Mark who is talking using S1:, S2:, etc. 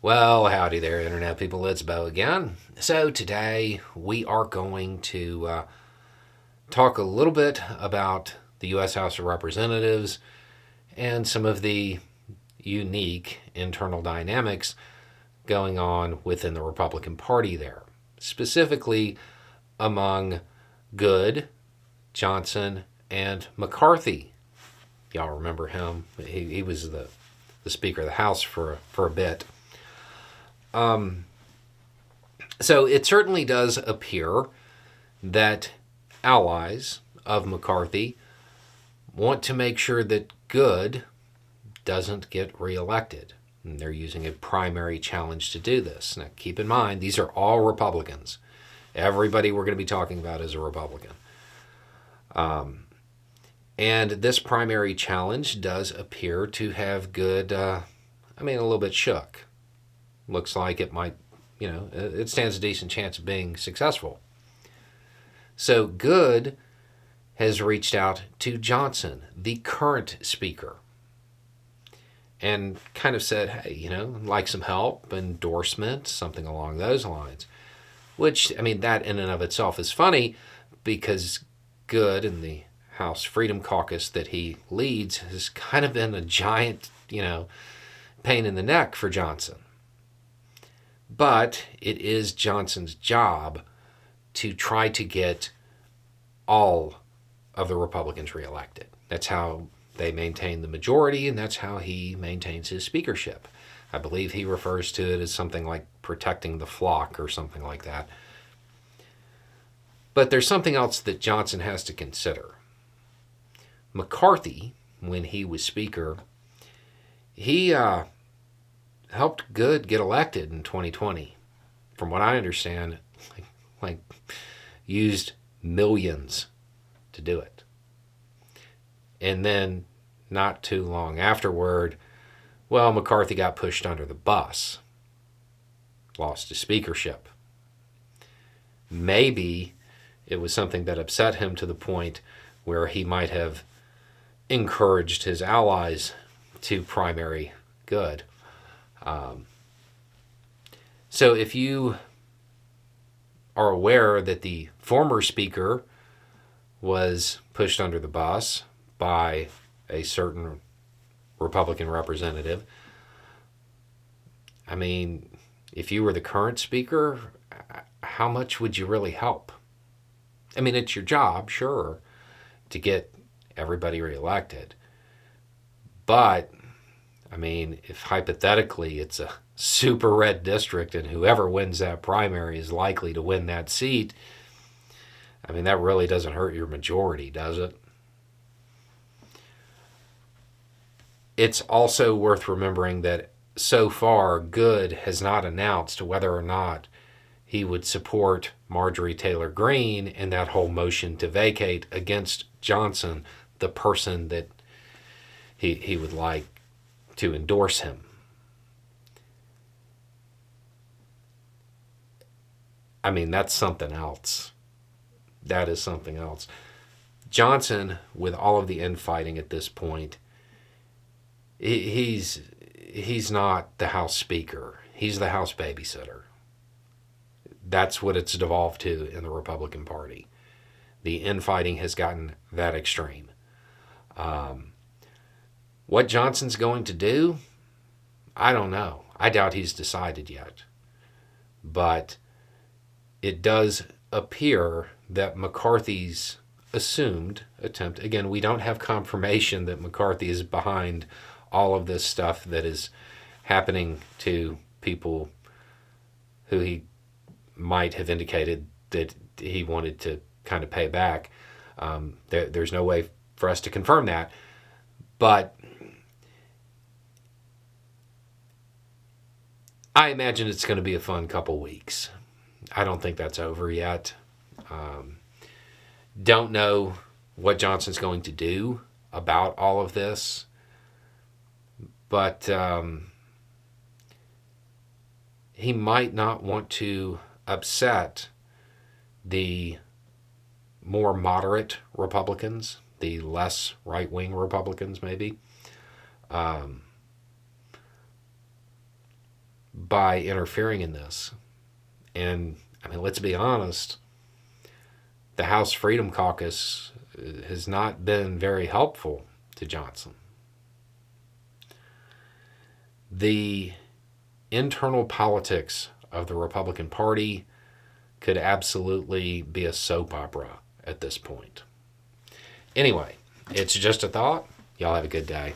S1: Well, howdy there, Internet people. It's Bo again. So, today we are going to talk a little bit about the U.S. House of Representatives and some of the unique internal dynamics going on within the Republican Party there, specifically among Good, Johnson, and McCarthy. Y'all remember him? He was the Speaker of the House for a bit. So it certainly does appear that allies of McCarthy want to make sure that Good doesn't get reelected. And they're using a primary challenge to do this. Now, keep in mind, these are all Republicans. Everybody we're going to be talking about is a Republican. And this primary challenge does appear to have Good, a little bit shook. Looks like it might, it stands a decent chance of being successful. So Good has reached out to Johnson, the current speaker, and kind of said, hey, like some help, endorsement, something along those lines. Which, that in and of itself is funny because Good and the House Freedom Caucus that he leads has kind of been a giant, pain in the neck for Johnson. But it is Johnson's job to try to get all of the Republicans reelected. That's how they maintain the majority, and that's how he maintains his speakership. I believe he refers to it as something like protecting the flock or something like that. But there's something else that Johnson has to consider. McCarthy, when he was speaker, he helped Good get elected in 2020. From what I understand, like used millions to do it. And then not too long afterward, McCarthy got pushed under the bus. Lost his speakership. Maybe it was something that upset him to the point where he might have encouraged his allies to primary Good. So if you are aware that the former speaker was pushed under the bus by a certain Republican representative, if you were the current speaker, how much would you really help? It's your job, sure, to get everybody reelected. But, if hypothetically it's a super red district and whoever wins that primary is likely to win that seat, that really doesn't hurt your majority, does it? It's also worth remembering that so far, Good has not announced whether or not he would support Marjorie Taylor Greene in that whole motion to vacate against Johnson, the person that he would like to endorse him. That's something else. That is something else. Johnson, with all of the infighting at this point, he's not the House Speaker. He's the House babysitter. That's what it's devolved to in the Republican Party. The infighting has gotten that extreme. What Johnson's going to do, I don't know. I doubt he's decided yet. But it does appear that McCarthy's assumed attempt, again, we don't have confirmation that McCarthy is behind all of this stuff that is happening to people who he might have indicated that he wanted to kind of pay back. There's no way for us to confirm that. But I imagine it's going to be a fun couple weeks. I don't think that's over yet. Don't know what Johnson's going to do about all of this. But he might not want to upset the more moderate Republicans, the less right-wing Republicans, maybe. by interfering in this. And, I mean, let's be honest, the House Freedom Caucus has not been very helpful to Johnson. The internal politics of the Republican Party could absolutely be a soap opera at this point. Anyway, it's just a thought. Y'all have a good day.